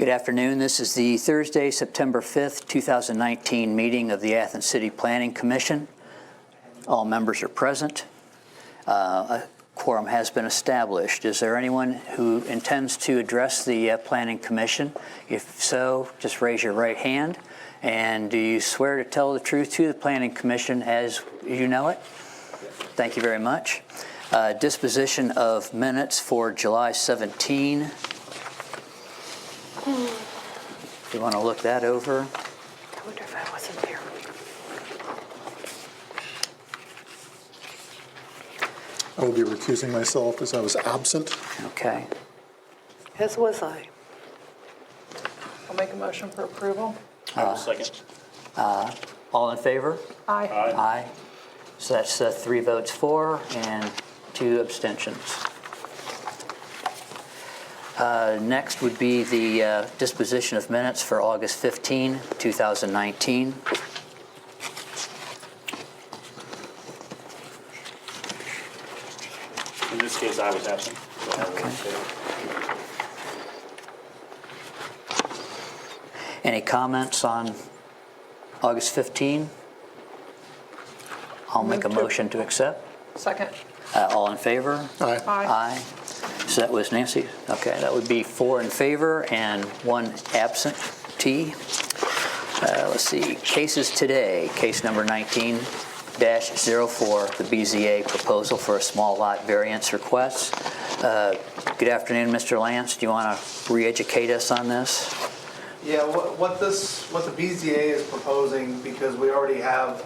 Good afternoon. This is the Thursday, September 5th, 2019 meeting of the Athens City Planning Commission. All members are present. A quorum has been established. Is there anyone who intends to address the Planning Commission? If so, just raise your right hand. And do you swear to tell the truth to the Planning Commission as you know it? Thank you very much. Disposition of minutes for July 17. You want to look that over? I wonder if I wasn't there. I will be recusing myself as I was absent. Okay. As was I. I'll make a motion for approval. Second. All in favor? Aye. Aye. So that's 3 votes for and 2 abstentions. Next would be the disposition of minutes for August 15, 2019. In this case, I was absent. Okay. Any comments on August 15? I'll make a motion to accept. Second. All in favor? Aye. Aye. So that was Nancy. Okay, that would be 4 in favor and 1 absentee. Let's see, cases today. Case number 19-04, the BZA proposal for a small lot variance request. Good afternoon, Mr. Lance. Do you want to re-educate us on this? Yeah, what the BZA is proposing, because we already have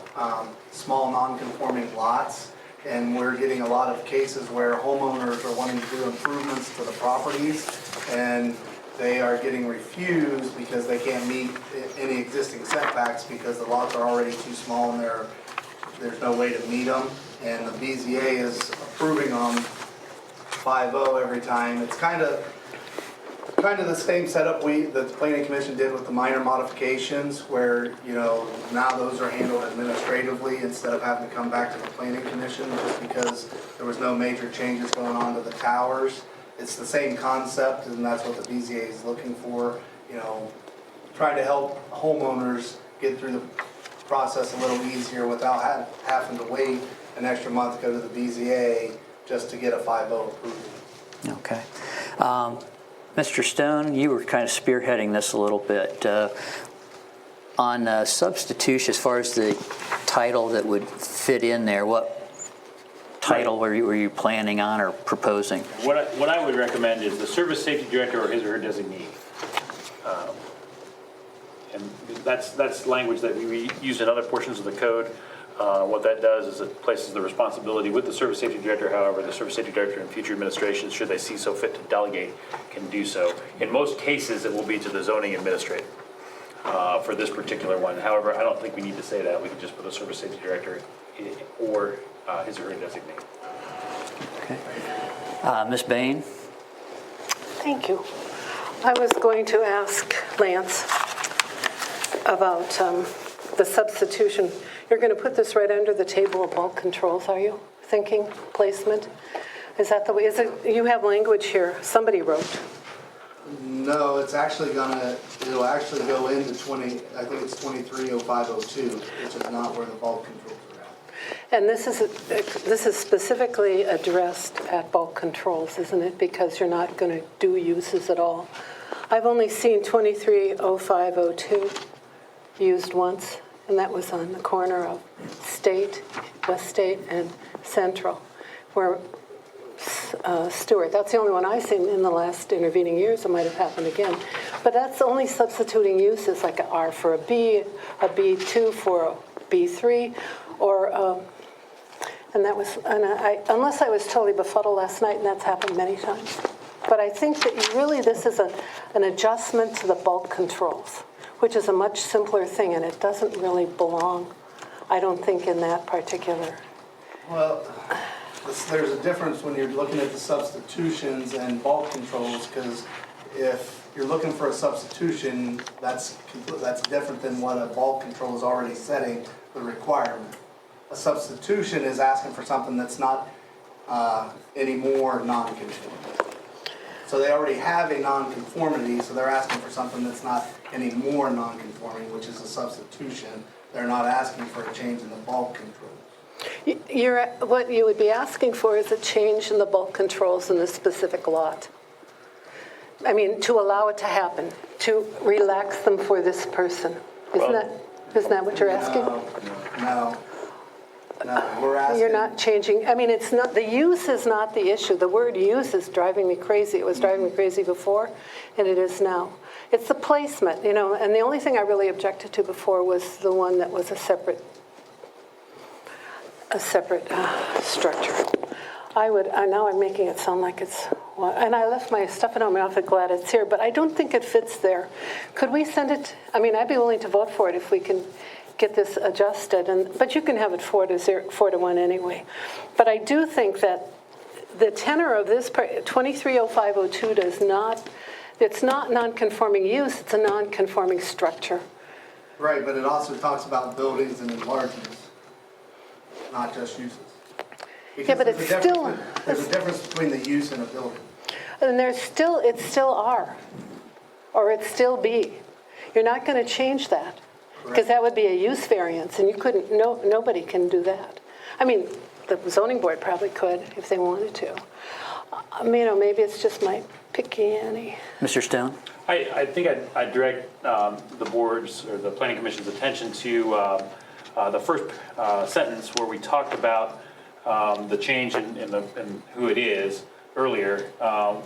small non-conforming lots, and we're getting a lot of cases where homeowners are wanting to do improvements to the properties, and they are getting refused because they can't meet any existing setbacks because the lots are already too small and there's no way to meet them. And the BZA is approving them 5-0 every time. It's kind of the same setup the Planning Commission did with the minor modifications, where, you know, now those are handled administratively instead of having to come back to the Planning Commission just because there was no major changes going on to the towers. It's the same concept, and that's what the BZA is looking for, you know, trying to help homeowners get through the process a little easier without having to wait an extra month to go to the BZA just to get a 5-0 approval. Okay. Mr. Stone, you were kind of spearheading this a little bit. On substitution, as far as the title that would fit in there, what title were you planning on or proposing? What I would recommend is the service safety director or his or her designee. And that's language that we use in other portions of the code. What that does is it places the responsibility with the service safety director. However, the service safety director in future administrations, should they see so fit to delegate, can do so. In most cases, it will be to the zoning administrator for this particular one. However, I don't think we need to say that. We can just put the service safety director or his or her designee. Okay. Ms. Bain? Thank you. I was going to ask Lance about the substitution. You're going to put this right under the table of bulk controls, are you? Thinking placement? Is that the way? You have language here somebody wrote. No, it's actually it'll actually go into I think it's 230502, which is not where the bulk controls are at. And this is specifically addressed at bulk controls, isn't it? Because you're not going to do uses at all. I've only seen 230502 used once, and that was on the corner of West State and Central, where Stewart. That's the only one I've seen in the last intervening years. It might have happened again. But that's only substituting uses, like an R for a B, a B2 for a B3, or, unless I was totally befuddled last night, and that's happened many times. But I think that this is an adjustment to the bulk controls, which is a much simpler thing, and it doesn't really belong, I don't think, in that particular. Well, there's a difference when you're looking at the substitutions and bulk controls, because if you're looking for a substitution, that's different than what a bulk control is already setting the requirement. A substitution is asking for something that's not anymore non-conforming. So they already have a non-conformity, so they're asking for something that's not any more non-conforming, which is a substitution. They're not asking for a change in the bulk control. What you would be asking for is a change in the bulk controls in the specific lot. I mean, to allow it to happen, to relax them for this person. Isn't that what you're asking? No, we're asking. You're not changing, I mean, it's not, the use is not the issue. The word use is driving me crazy. It was driving me crazy before, and it is now. It's the placement, you know, and the only thing I really objected to before was the one that was a separate structure. Now I'm making it sound like it's, and I left my stuff at home, I'm awfully glad it's here, but I don't think it fits there. Could we send it, I mean, I'd be willing to vote for it if we can get this adjusted, but you can have it 4-1 anyway. But I do think that the tenor of this, 230502 does not, it's not non-conforming use, it's a non-conforming structure. Right, but it also talks about buildings and enlargements, not just uses. Yeah, but it's still... There's a difference between the use and a building. And it's still R, or it's still B. You're not going to change that, because that would be a use variance, and you couldn't, nobody can do that. I mean, the zoning board probably could if they wanted to. You know, maybe it's just my picky Annie. Mr. Stone? I think I'd direct the board's or the planning commission's attention to the first sentence where we talked about the change in who it is earlier.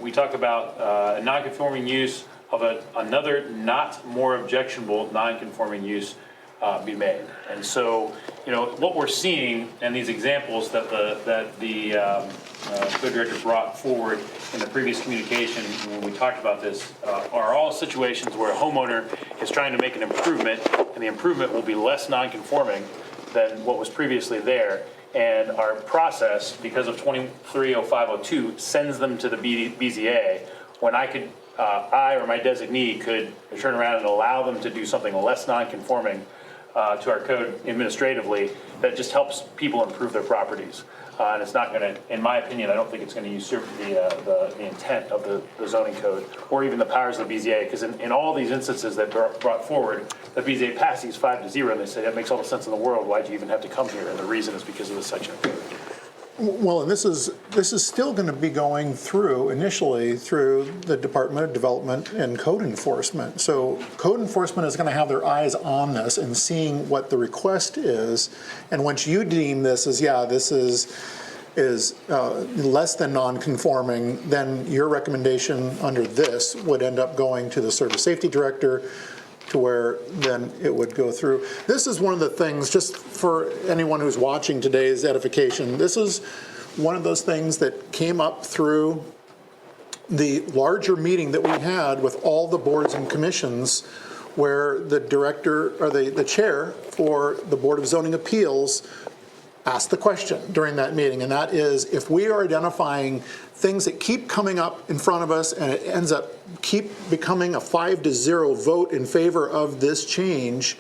We talk about a non-conforming use of another not more objectionable non-conforming use be made. And so, you know, what we're seeing and these examples that the code director brought forward in the previous communication when we talked about this are all situations where a homeowner is trying to make an improvement, and the improvement will be less non-conforming than what was previously there. And our process, because of 230502, sends them to the BZA when I or my designee could turn around and allow them to do something less non-conforming to our code administratively that just helps people improve their properties. And it's not going to, in my opinion, I don't think it's going to usurp the intent of the zoning code or even the powers of the BZA, because in all these instances that brought forward, the BZA passed these 5-0, and they say that makes all the sense in the world. Why'd you even have to come here? And the reason is because of this section of code. Well, and this is still going to be going through, initially, through the Department of Development and Code Enforcement. So Code Enforcement is going to have their eyes on this and seeing what the request is. And once you deem this as, yeah, this is less than non-conforming, then your recommendation under this would end up going to the Service Safety Director, to where then it would go through. This is one of the things, just for anyone who's watching today's edification, this is one of those things that came up through the larger meeting that we had with all the boards and commissions, where the director, or the chair for the Board of Zoning Appeals asked the question during that meeting, and that is, if we are identifying things that keep coming up in front of us and it ends up keep becoming a 5-0 vote in favor of this change,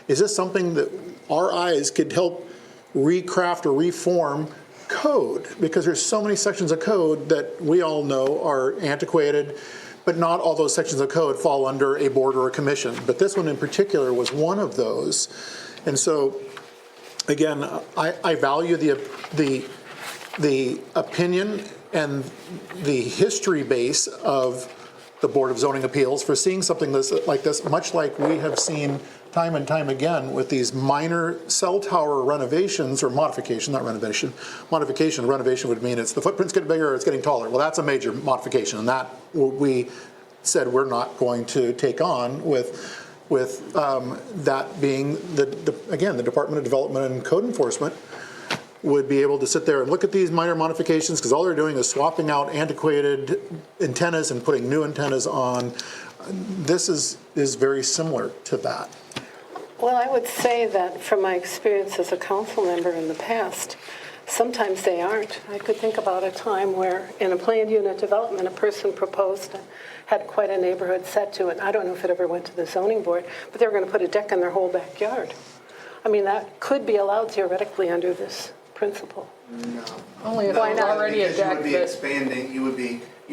is this something that our eyes could help recraft or reform code? Because there's so many sections of code that we all know are antiquated, but not all those sections of code fall under a board or a commission. But this one in particular was one of those. And so, again, I value the opinion and the history base of the Board of Zoning Appeals for seeing something like this, much like we have seen time and time again with these minor cell tower renovations or modification, not renovation. Renovation would mean the footprint's getting bigger or it's getting taller. Well, that's a major modification, and that we said we're not going to take on with that being, again, the Department of Development and Code Enforcement would be able to sit there and look at these minor modifications, because all they're doing is swapping out antiquated antennas and putting new antennas on. This is very similar to that. Well, I would say that from my experience as a council member in the past, sometimes they aren't. I could think about a time where in a planned unit development, a person proposed and had quite a neighborhood set to it. I don't know if it ever went to the zoning board, but they were going to put a deck in their whole backyard. I mean, that could be allowed theoretically under this principle. No. Only if Why there's not? already a Because you deck would be that, expanding, you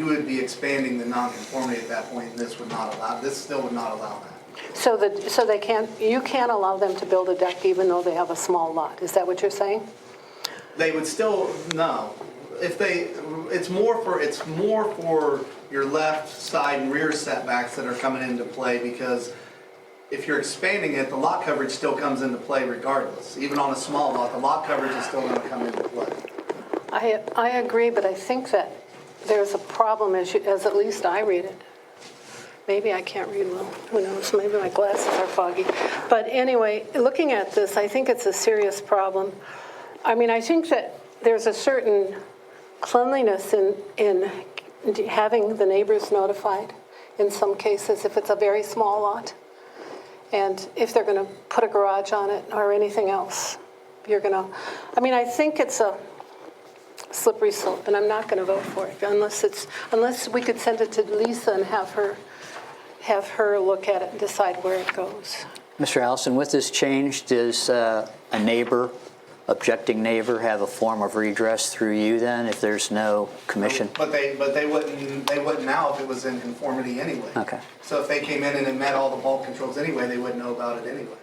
would be expanding the nonconformity at that point, and this would not allow, this still would not allow that. So they can't, you can't allow them to build a deck even though they have a small lot. Is that what you're saying? They would still, no. If they, it's more for your left side and rear setbacks that are coming into play, because if you're expanding it, the lot coverage still comes into play regardless. Even on a small lot, the lot coverage is still gonna come into play. I agree, but I think that there's a problem as at least I read it. Maybe I can't read well, who knows, maybe my glasses are foggy. But anyway, looking at this, I think it's a serious problem. I mean, I think that there's a certain cleanliness in having the neighbors notified in some cases if it's a very small lot. And if they're going to put a garage on it or anything else, you're going to, I mean, I think it's a slippery slope, and I'm not going to vote for it unless we could send it to Lisa and have her look at it and decide where it goes. Mr. Allison, with this change, does a objecting neighbor have a form of redress through you then if there's no commission? But they wouldn't now if it was in conformity anyway. Okay. So if they came in and it met all the bulk controls anyway, they wouldn't know about it anyway.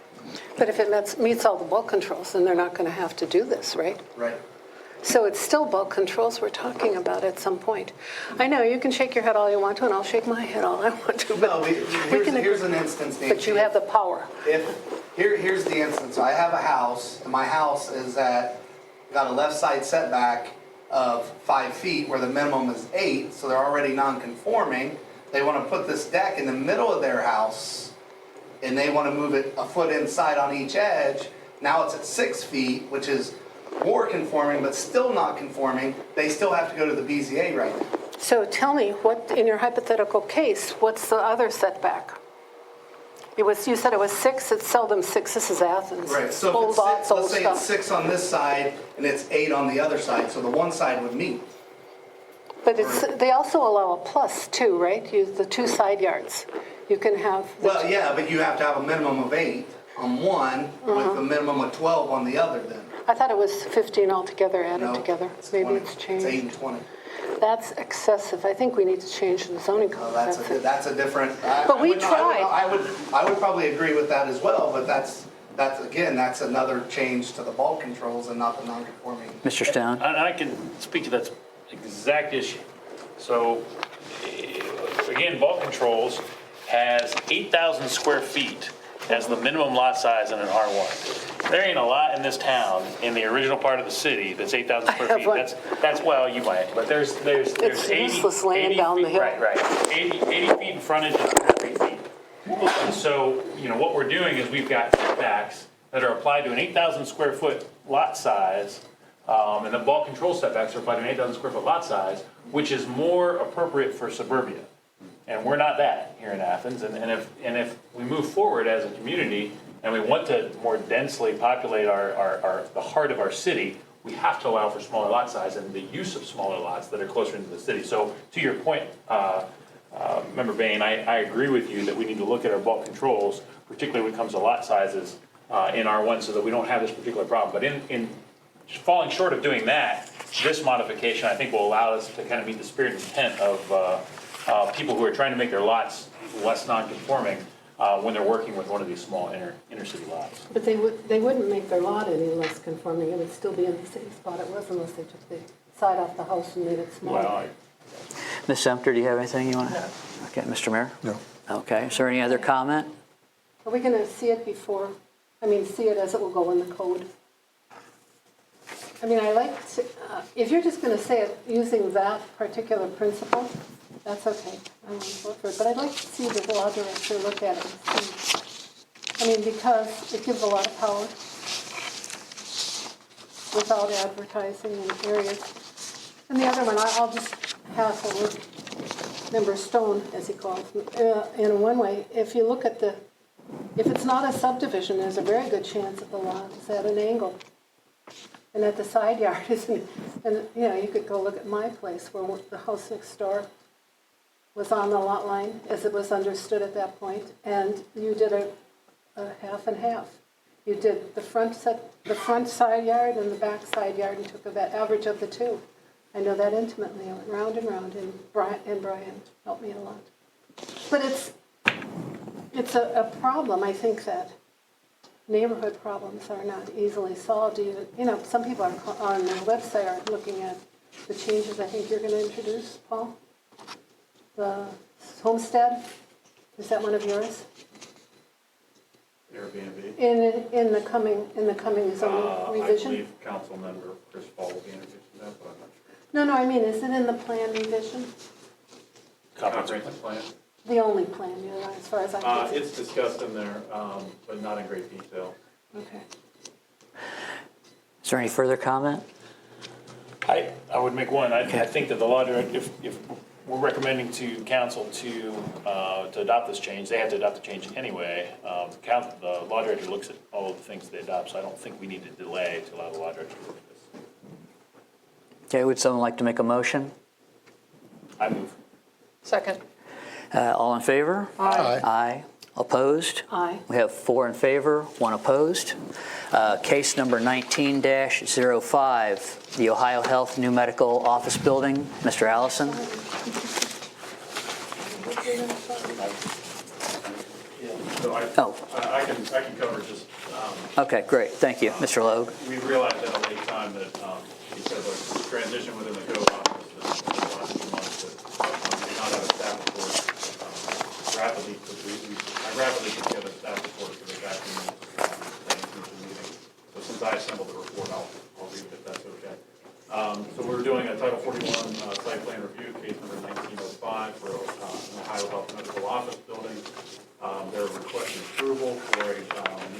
But if it meets all the bulk controls, then they're not going to have to do this, right? Right. So it's still bulk controls we're talking about at some point. I know, you can shake your head all you want to, and I'll shake my head all I want to. No, can here's an instance, Nancy. But you have the power. Here's the instance. I have a house, and my house got a left side setback of 5 feet where the minimum is 8, so they're already non-conforming. They want to put this deck in the middle of their house, and they want to move it a foot inside on each edge. Now it's at 6 feet, which is more conforming, but still not conforming. They still have to go to the BZA right now. So tell me, what in your hypothetical case, what's the other setback? You said it was 6, it's seldom 6, this is Athens. Right, so Old if lots, it's old let's say it's stuff. 6 on this side and it's 8 on the other side, so the one side would meet. But they also allow a plus too, right? The 2 side yards. You can have. Well, yeah, but you have to have a minimum of 8 on one with a minimum of 12 on the other then. I thought it was 15 altogether added No, together. it's Maybe 20. it's changed. It's 8 and 20. That's excessive. I think we need to change the zoning code. That's a different. But we tried. I would probably agree with that as well, but that's another change to the bulk controls and not the non-conforming. Mr. Stone? And I can speak to that exact issue. So, again, bulk controls has 8,000 square feet as the minimum lot size in an R1. There ain't a lot in this town, in the original part of the city, that's 8,000 square have feet. one. That's well, you might, but there's It's 80, useless land 80 down feet, the hill. Right. 80 feet in frontage and 108 feet. And so, what we're doing is we've got setbacks that are applied to an 8,000 square foot lot size, and the bulk control setbacks are applied to an 8,000 square foot lot size, which is more appropriate for suburbia. And we're not that here in Athens, and if we move forward as a community and we want to more densely populate the heart of our city, we have to allow for smaller lot size and the use of smaller lots that are closer into the city. So to your point, Member Bain, I agree with you that we need to look at our bulk controls, particularly when it comes to lot sizes in R1, so that we don't have this particular problem. But in falling short of doing that, this modification I think will allow us to kind of meet the spirit and intent of people who are trying to make their lots less non-conforming when they're working with one of these small inner city lots. But they wouldn't make their lot any less conforming. It would still be in the same spot it was unless they took the side off the house and made it smaller. Well, Ms. Sumter, do you have anything you want to? No. Okay, Mr. Mayor? No. Okay, is there any other comment? Are we going to see it see it as it will go in the code? I mean, I like to, if you're just going to say it using that particular principle, that's okay. I won't vote for it. But I'd like to see the law director look at it and see. I mean, because it gives a lot of power without advertising in areas. And the other one, I'll just pass over Member Stone, as he calls me. In one way, if you look at if it's not a subdivision, there's a very good chance that the lot is at an angle. And at the side yard isn't, and you could go look at my place where the house next door was on the lot line as it was understood at that point, and you did a half and half. You did the front side yard and the back side yard, and took the average of the two. I know that intimately. I went round and round, and Brian helped me a lot. But it's a problem. I think that neighborhood problems are not easily solved. Some people are on their website are looking at the changes I think you're going to introduce, Paul. The homestead, is that one of yours? Airbnb. In the coming zoning revision? I believe council member Chris Paul will be introducing that, but I'm not sure. No, I mean, is it in the plan revision? Comprehensive plan? The only plan, as far as I'm concerned. It's discussed in there, but not in great detail. Okay. Is there any further comment? I would make one. I think that the law director, if we're recommending to council to adopt this change, they have to adopt the change anyway. The law director looks at all of the things they adopt, so I don't think we need to delay to allow the law director to look at this. Okay, would someone like to make a motion? I move. Second. All in favor? Aye. Aye. Opposed? Aye. We have 4 in favor, 1 opposed. Case number 19-05, the Ohio Health New Medical Office Building. Mr. Allison? So I can cover just, Okay, great. Thank you. Mr. Logue? we realized at a late time that because of transition within the code office in the last few months that we did not have a staff report rapidly, I rapidly put together a staff report for the back in the meeting. So since I assembled the report, I'll read it if that's okay. So we're doing a Title 41 site plan review, case number 1905 for an Ohio Health Medical Office Building. They're requesting approval for a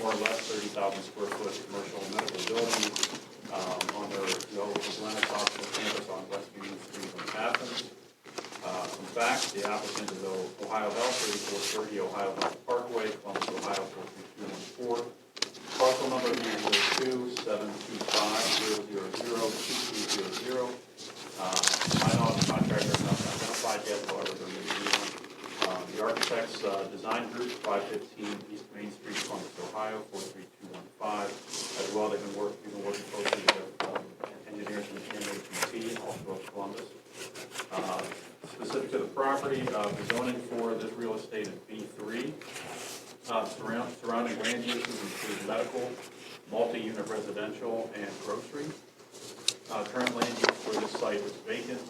more or less 30,000 square foot commercial medical building on their Atlantic Hospital campus on West Union Street in Athens. Some facts: the applicant is Ohio Health, 3430 Ohio Health Parkway, Columbus, Ohio 43214. Parcel number is 27250002200. I know the contractor is not identified yet, however, there may be one. The architect's design group, 515 East Main Street, Columbus, Ohio, 43215. As well, we've been working closely with engineers from MAPT, also of Columbus. Specific to the property, the zoning for this real estate is B3. Surrounding land uses include medical, multi-unit residential, and grocery. Current land use for this site is vacant.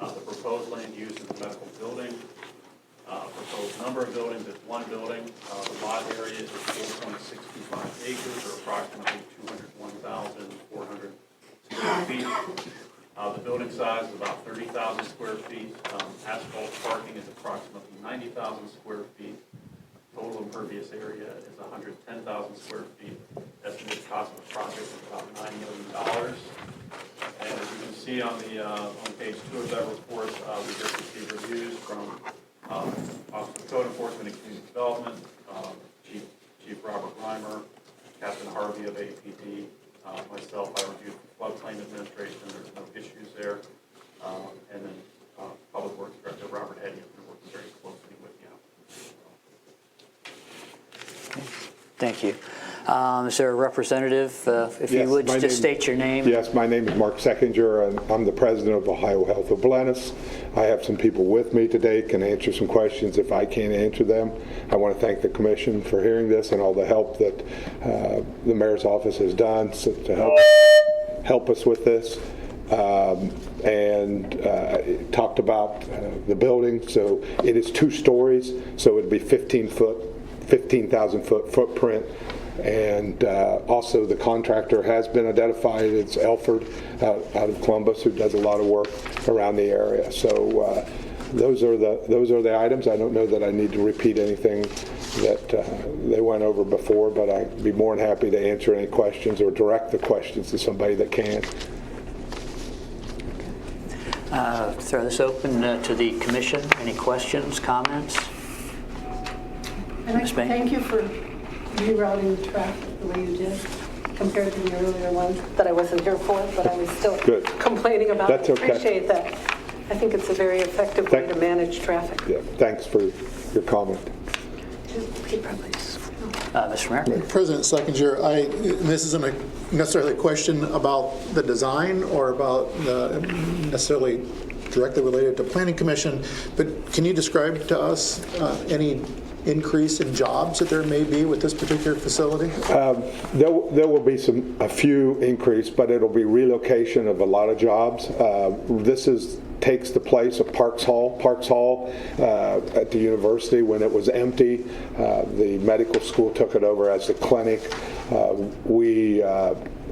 The proposed land use is a medical building. Proposed number of buildings is 1 building. The lot area is 4.625 acres, or approximately 201,400 square feet. The building size is about 30,000 square feet. Asphalt parking is approximately 90,000 square feet. Total impervious area is 110,000 square feet. Estimated cost of the project is about $9 million. And as you can see on page 2 of that report, we just received reviews from Office of Code Enforcement and Community Development, Chief Robert Reimer, Captain Harvey of APD, myself. I reviewed floodplain administration. There's no issues there. And then Public Works Director Robert Eddy has been working very closely with you. Thank you. Is there a representative? If you would, just state your name. Yes, my name is Mark Seckinger, and I'm the president of Ohio Health of Atlantis. I have some people with me today, can answer some questions if I can't answer them. I want to thank the commission for hearing this and all the help that the mayor's office has done to help us with this. Talked about the building. So it is 2 stories, so it'd be 15,000 foot footprint. And also the contractor has been identified. It's Elford out of Columbus, who does a lot of work around the area. So those are the items. I don't know that I need to repeat anything that they went over before, but I'd be more than happy to answer any questions or direct the questions to somebody that can. Throw this open to the commission. Any questions, comments? And Ms. Bain? thank you for rerouting the traffic the way you did compared to the earlier ones that I wasn't here for, but I was still Good. complaining about. That's okay. Appreciate that. I think it's a very effective way to manage traffic. Yeah, thanks for your comment. He probably Mr. Mayor? President Seconder, this isn't necessarily a question about the design or about necessarily directly related to Planning Commission, but can you describe to us any increase in jobs that there may be with this particular facility? There will be a few increase, but it'll be relocation of a lot of jobs. This takes the place of Parks Hall. Parks Hall at the university, when it was empty, the medical school took it over as the clinic.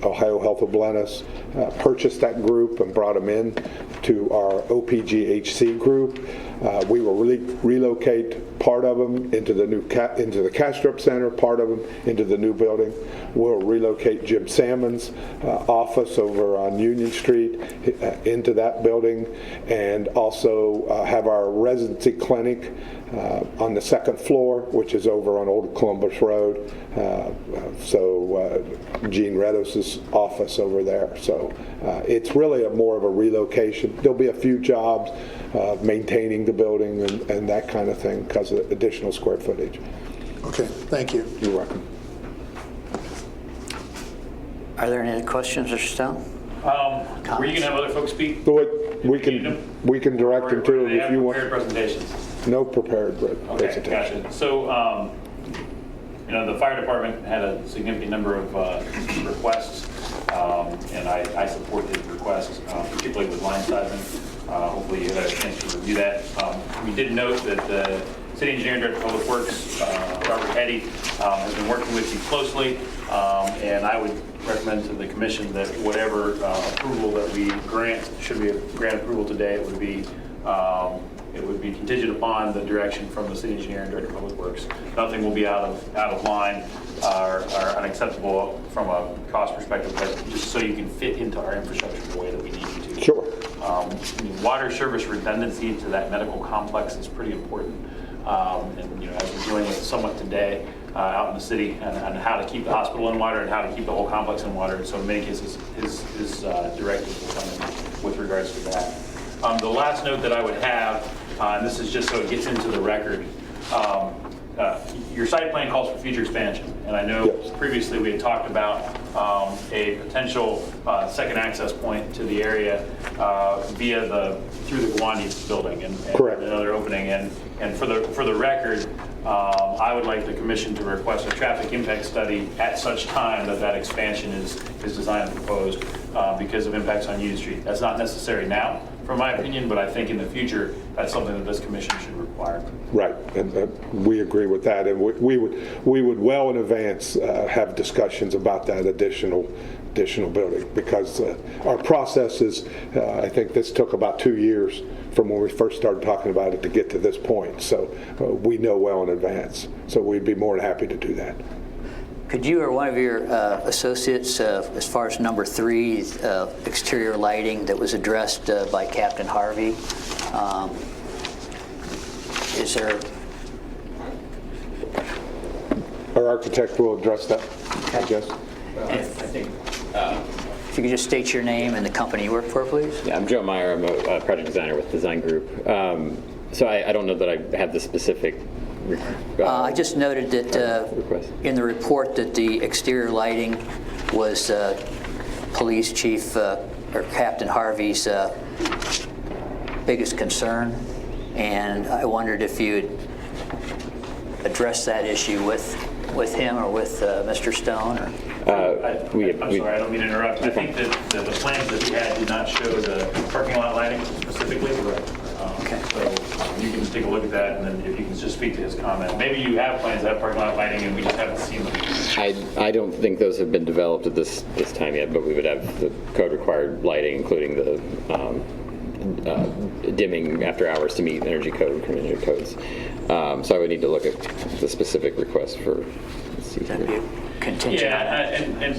Ohio Health of Blenheim purchased that group and brought them in to our OPGHC group. We will relocate part of them into the Castrop Center, part of them into the new building. We'll relocate Jim Salmon's office over on Union Street into that building, and also have our residency clinic on the second floor, which is over on Old Columbus Road. Gene Redos's office over there. So it's really more of a relocation. There'll be a few jobs maintaining the building and that kind of thing because of additional square footage. Okay, thank you. You're welcome. Are there any other questions, Mr. Stone? Were you going to have other folks speak? We can direct them to it if you want. Prepared presentations? No prepared Okay, presentation. gotcha. So, the fire department had a significant number of requests, and I support his requests, particularly with line sizing. Hopefully you had a chance to review that. We did note that the City Engineer and Director of Public Works, Robert Eddy, has been working with you closely, and I would recommend to the Commission that whatever approval that we grant, should we grant approval today, it would be contingent upon the direction from the City Engineer and Director of Public Works. Nothing will be out of line or unacceptable from a cost perspective, but just so you can fit into our infrastructure the way that we need you to. Sure. Water service redundancy to that medical complex is pretty important. And as we're dealing with somewhat today out in the city, and how to keep the hospital in water and how to keep the whole complex in water. And so in many cases, his directives will come in with regards to that. The last note that I would have, and this is just so it gets into the record, your site plan calls for future expansion. And I know previously we had talked about a potential second access point to the area through the Gwandi building and another opening. And for the record, I would like the Commission to request a traffic impact study at such time that expansion is designed and proposed because of impacts on Union Street. That's not necessary now, from my opinion, but I think in the future, that's something that this Commission should require. Right, and we agree with that, and we would well in advance have discussions about that additional building, because our process is, I think this took about 2 years from when we first started talking about it to get to this point, so we know well in advance, so we'd be more than happy to do that. Could you or one of your associates, as far as number 3, exterior lighting that was addressed by Captain Harvey, is there? Our architect will address that, I guess. I think. If you could just state your name and the company you work for, please. Yeah, I'm Joe Meyer. I'm a project designer with Design Group. So I don't know that I have the specific. I just noted that in the report that the exterior lighting was Police Chief or Captain Harvey's biggest concern, and I wondered if you'd address that issue with him or with Mr. Stone. Or I'm sorry, I don't mean to interrupt. I think that the plans that we had did not show the parking lot lighting specifically. Okay. So you can take a look at that, and then if you can just speak to his comment. Maybe you have plans that have parking lot lighting, and we just haven't seen them. I don't think those have been developed at this time yet, but we would have the code required lighting, including the dimming after hours to meet energy code and energy codes. So I would need to look at the specific request for. That'd be contingent. Yeah, and I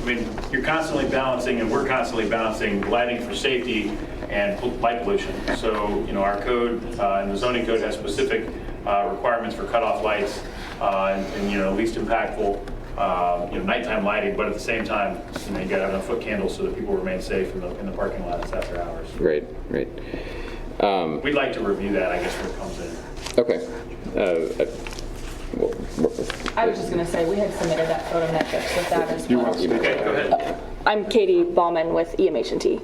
mean, you're constantly balancing, and we're constantly balancing lighting for safety and light pollution. So, our code and the zoning code has specific requirements for cutoff lights and least impactful, nighttime lighting, but at the same time, you got to have enough foot candles so that people remain safe in the parking lots after hours. Right. We'd like to review that, I guess, when it comes in. Okay. I was just going to say, we had submitted that photometrics with that as well. Okay, go ahead. I'm Katie Bauman with EMH&T.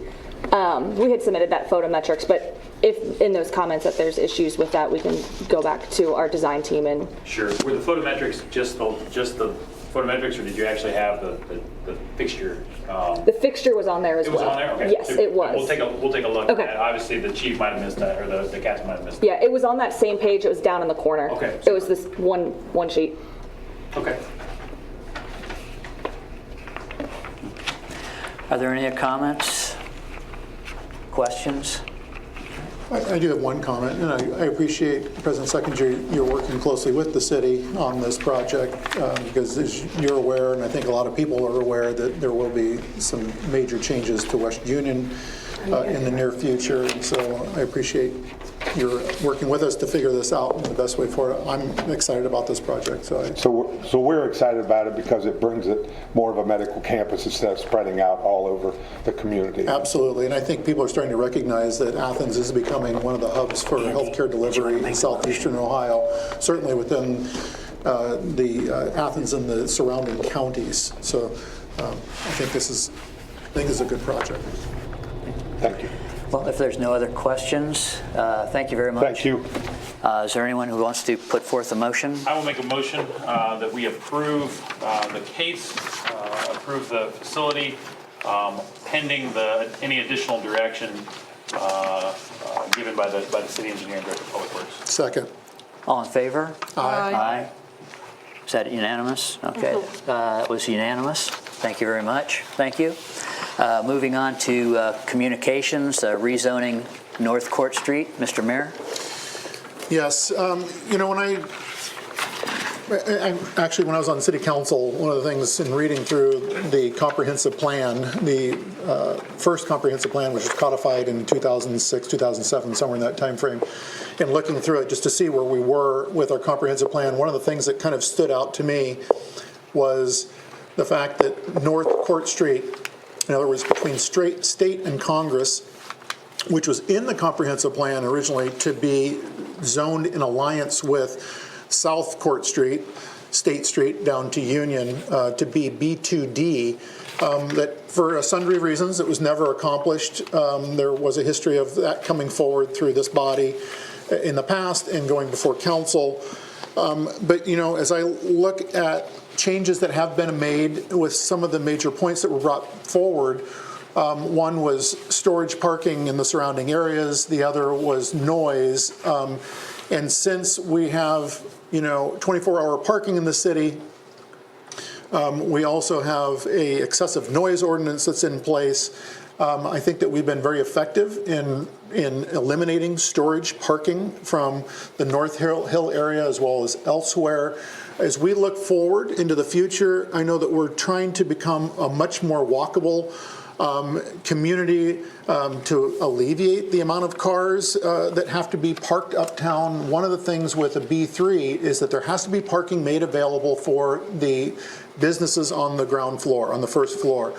We had submitted that photometrics, but if in those comments that there's issues with that, we can go back to our design team and. Sure. Were the photometrics just the photometrics, or did you actually have the fixture? The fixture was on there as well. It was on there? Okay. Yes, it was. We'll take a look Okay. at that. Obviously, the chief might have missed that, or the captain might have missed that. Yeah, it was on that same page. It was down in the corner. Okay. It was this one sheet. Okay. Are there any comments, questions? I do have one comment, and I appreciate, President Secretary, you're working closely with the city on this project because as you're aware, and I think a lot of people are aware, that there will be some major changes to West Union in the near future. And so I appreciate your working with us to figure this out in the best way for it. I'm excited about this project. So we're excited about it because it brings it more of a medical campus instead of spreading out all over the community. Absolutely, and I think people are starting to recognize that Athens is becoming one of the hubs for healthcare delivery in southeastern Ohio, certainly within the Athens and the surrounding counties. So I think this is a good project. Thank you. Well, if there's no other questions, thank you very much. Thank you. Is there anyone who wants to put forth a motion? I will make a motion that we approve the case, approve the facility, pending any additional direction given by the city engineer and director of public works. Second. All in favor? Aye. Aye. Is that unanimous? Okay, it was unanimous. Thank you very much. Thank you. Moving on to communications, rezoning North Court Street. Mr. Mayor? Yes, you know, when I was on city council, one of the things in reading through the comprehensive plan, the first comprehensive plan, which was codified in 2006, 2007, somewhere in that time frame, and looking through it just to see where we were with our comprehensive plan, one of the things that kind of stood out to me was the fact that North Court Street, in other words, between state and Congress, which was in the comprehensive plan originally to be zoned in alliance with South Court Street, State Street down to Union, to be B2D, that for sundry reasons it was never accomplished. There was a history of that coming forward through this body in the past and going before council. But, you know, as I look at changes that have been made with some of the major points that were brought forward, one was storage parking in the surrounding areas, the other was noise. And since we have, you know, 24-hour parking in the city, we also have a excessive noise ordinance that's in place. I think that we've been very effective in eliminating storage parking from the North Hill area as well as elsewhere. As we look forward into the future, I know that we're trying to become a much more walkable community to alleviate the amount of cars that have to be parked uptown. One of the things with a B3 is that there has to be parking made available for the businesses on the ground floor, on the first floor.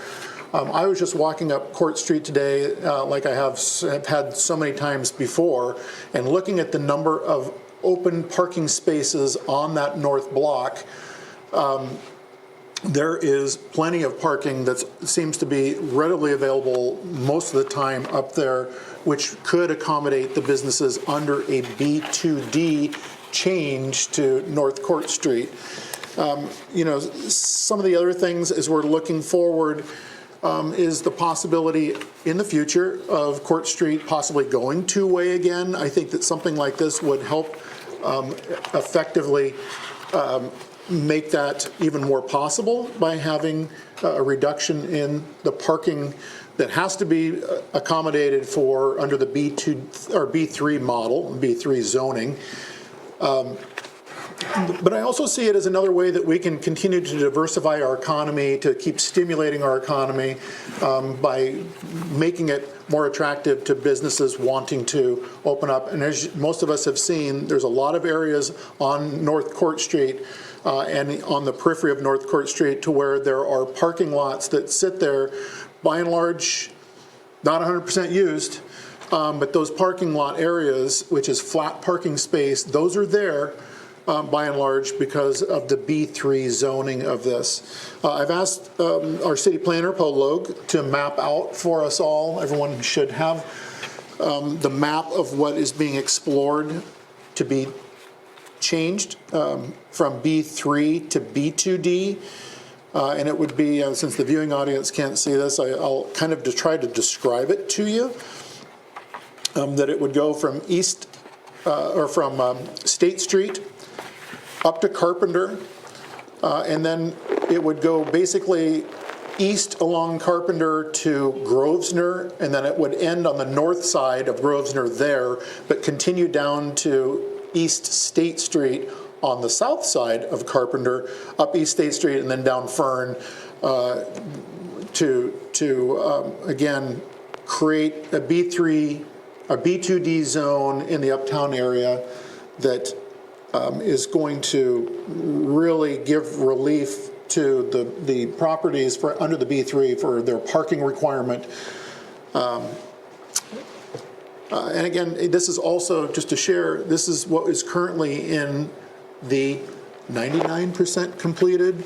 I was just walking up Court Street today, like I have had so many times before, and looking at the number of open parking spaces on that north block. There is plenty of parking that seems to be readily available most of the time up there, which could accommodate the businesses under a B2D change to North Court Street. You know, some of the other things as we're looking forward is the possibility in the future of Court Street possibly going two-way again. I think that something like this would help effectively make that even more possible by having a reduction in the parking that has to be accommodated for under the B2 or B3 model, B3 zoning. But I also see it as another way that we can continue to diversify our economy, to keep stimulating our economy by making it more attractive to businesses wanting to open up. And as most of us have seen, there's a lot of areas on North Court Street and on the periphery of North Court Street to where there are parking lots that sit there, by and large, not 100% used, but those parking lot areas, which is flat parking space, those are there by and large, because of the B3 zoning of this. I've asked our city planner, Paul Logue, to map out for us all. Everyone should have the map of what is being explored to be changed from B3 to B2D. And it would be, since the viewing audience can't see this, I'll kind of try to describe it to you, that it would go from from State Street up to Carpenter, and then it would go basically east along Carpenter to Grosvenor, and then it would end on the north side of Grosvenor there, but continue down to East State Street on the south side of Carpenter, up East State Street, and then down Fern to again create a B3, a B2D zone in the uptown area that is going to really give relief to the properties for under the B3 for their parking requirement. And again, this is also, just to share, this is what is currently in the 99% completed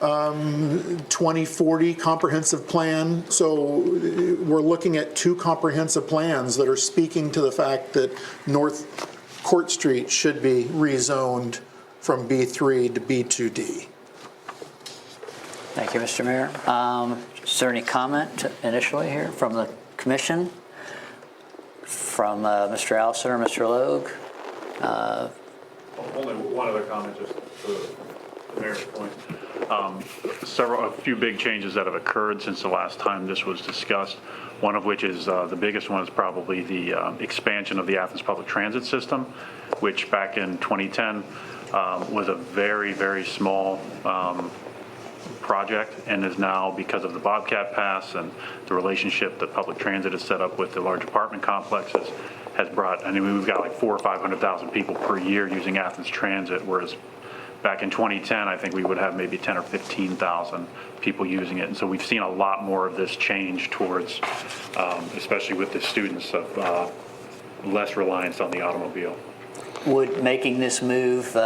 2040 comprehensive plan. So we're looking at 2 comprehensive plans that are speaking to the fact that North Court Street should be rezoned from B3 to B2D. Thank you, Mr. Mayor. Is there any comment initially here from the commission? From Mr. Allison or Mr. Logue? Only one other comment, just to the mayor's point. A few big changes that have occurred since the last time this was discussed. One of which is the biggest one is probably the expansion of the Athens public transit system, which back in 2010 was a very, very small project, and is now, because of the Bobcat Pass and the relationship that public transit has set up with the large apartment complexes, has brought, I mean, we've got like 400,000 or 500,000 people per year using Athens Transit, whereas back in 2010, I think we would have maybe 10 or 15,000 people using it. And so we've seen a lot more of this change towards, especially with the students, of less reliance on the automobile. Would making this move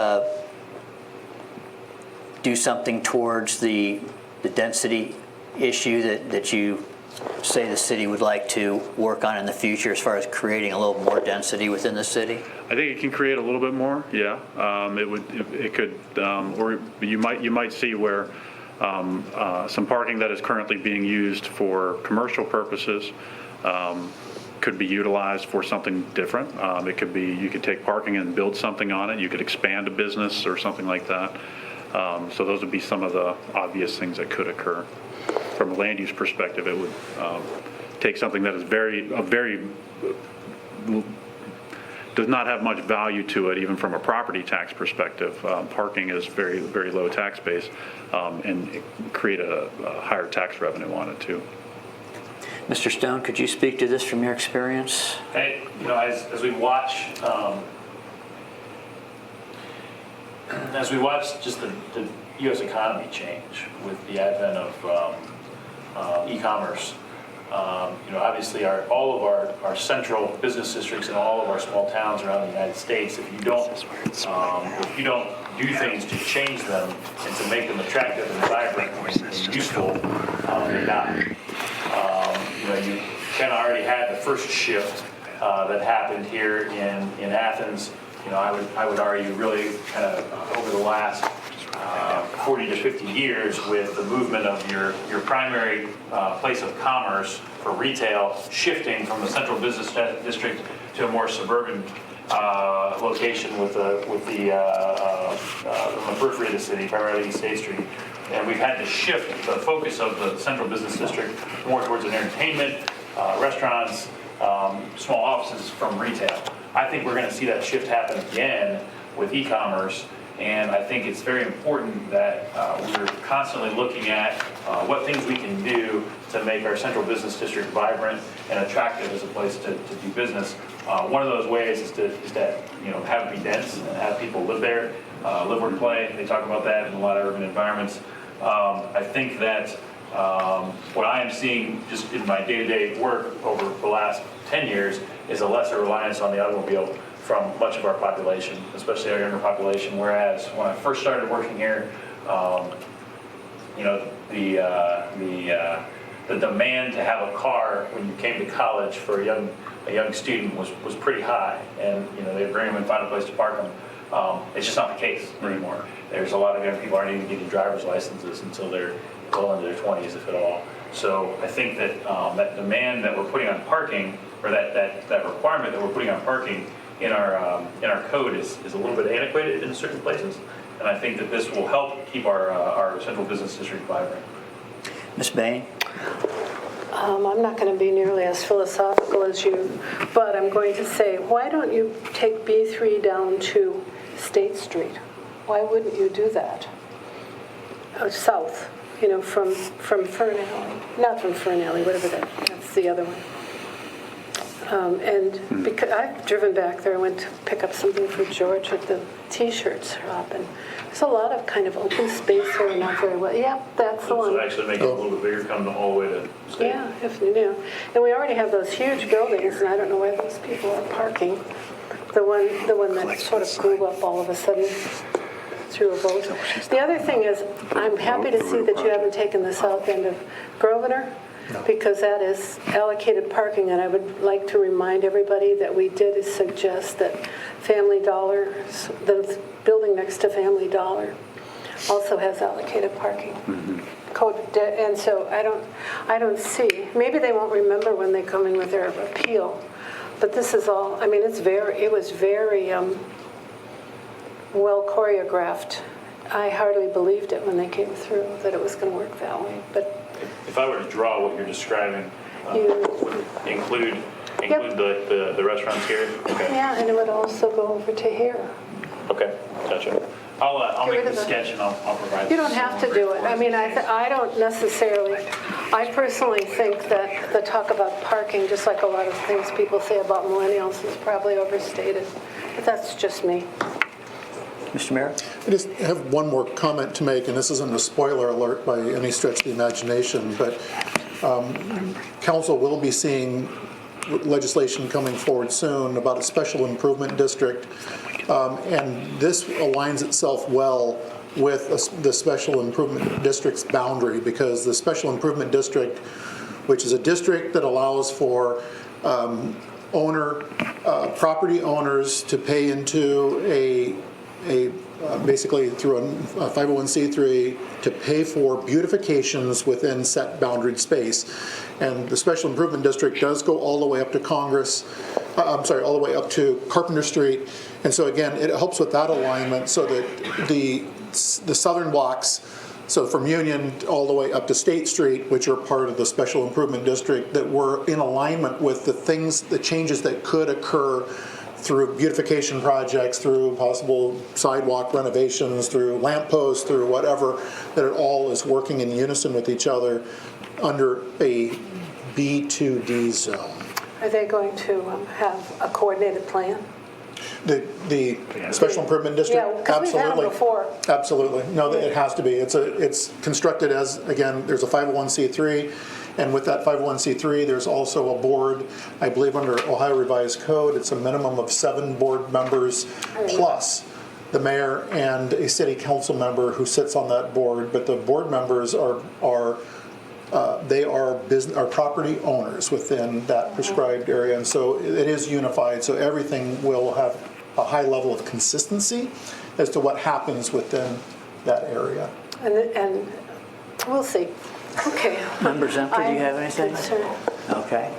do something towards the density issue that you say the city would like to work on in the future, as far as creating a little more density within the city? I think it can create a little bit more, yeah. It could, or you might see where some parking that is currently being used for commercial purposes could be utilized for something different. It could be, you could take parking and build something on it. You could expand a business or something like that. So those would be some of the obvious things that could occur. From a land use perspective, it would take something that is does not have much value to it, even from a property tax perspective. Parking is very, very low tax base, and create a higher tax revenue on it too. Mr. Stone, could you speak to this from your experience? As we watch just the U.S. economy change with the advent of e-commerce, obviously all of our central business districts and all of our small towns around the United States, if you don't do things to change them and to make them attractive and vibrant and useful, they die. You kind of already had the first shift that happened here in Athens. I would argue really kind of over the last 40 to 50 years, with the movement of your primary place of commerce for retail shifting from the central business district to a more suburban location with the periphery of the city, primarily East State Street. And we've had to shift the focus of the central business district more towards an entertainment, restaurants, small offices from retail. I think we're going to see that shift happen again with e-commerce, and I think it's very important that we're constantly looking at what things we can do to make our central business district vibrant and attractive as a place to do business. One of those ways is to have it be dense and have people live there, live, work, play. They talk about that in a lot of urban environments. I think that what I am seeing just in my day-to-day work over the last 10 years is a lesser reliance on the automobile from much of our population, especially our younger population. Whereas when I first started working here, you know, the demand to have a car when you came to college for a young student was pretty high, and you know, they'd bring them and find a place to park them. It's just not the case anymore. There's a lot of young people aren't even getting driver's licenses until they're well into their 20s, if at all. So I think that that demand that we're putting on parking, or that requirement that we're putting on parking in our code is a little bit antiquated in certain places, and I think that this will help keep our central business district vibrant. Ms. Bain? I'm not going to be nearly as philosophical as you, but I'm going to say, why don't you take B3 down to State Street? Why wouldn't you do that? South, you know, from Fern Alley. Not from Fern Alley, whatever that's the other one. And because I've driven back there, I went to pick up something for George at the T-shirt shop, and there's a lot of kind of open space there, not very well. Yep, that's the one. So actually make it a little bit bigger, come all the way to State. Yeah, if you know. And we already have those huge buildings, and I don't know where those people are parking. The one that sort of grew up all of a sudden through a vote. The other thing is, I'm happy to see that you haven't taken the south end of Grosvenor, because that is allocated parking, and I would like to remind everybody that we did suggest that Family Dollar, the building next to Family Dollar, also has allocated parking. And so I don't see, maybe they won't remember when they come in with their appeal, but this is all, I mean, it was very well choreographed. I hardly believed it when they came through that it was going to work that way, but If I were to draw what you're describing, would include Yep. the restaurants here? Okay. yeah, and it would also go over to here. Okay, gotcha. I'll Get make rid the of the- sketch and I'll provide. You don't have to do it. I mean, I don't necessarily, I personally think that the talk about parking, just like a lot of things people say about millennials, is probably overstated. But that's just me. Mr. Mayor? I just have one more comment to make, and this isn't a spoiler alert by any stretch of the imagination, but council will be seeing legislation coming forward soon about a special improvement district, and this aligns itself well with the special improvement district's boundary, because the special improvement district, which is a district that allows for property owners to pay into basically through a 501c3 to pay for beautifications within set boundaried space. And the special improvement district does go all the way up to all the way up to Carpenter Street. And so again, it helps with that alignment so that the southern blocks, so from Union all the way up to State Street, which are part of the special improvement district, that were in alignment with the changes that could occur through beautification projects, through possible sidewalk renovations, through lampposts, through whatever, that it all is working in unison with each other under a B2D zone. Are they going to have a coordinated plan? The special improvement district? Yeah, because we've had them before. Absolutely. No, it has to be. It's constructed as, again, there's a 501c3, and with that 501c3, there's also a board, I believe under Ohio Revised Code, it's a minimum of 7 board members plus the mayor and a city council member who sits on that board. But the board members are property owners within that prescribed area, and so it is unified. So everything will have a high level of consistency as to what happens within that area. And we'll see. Okay. Member Zemke, do you have anything? I'm concerned. Okay.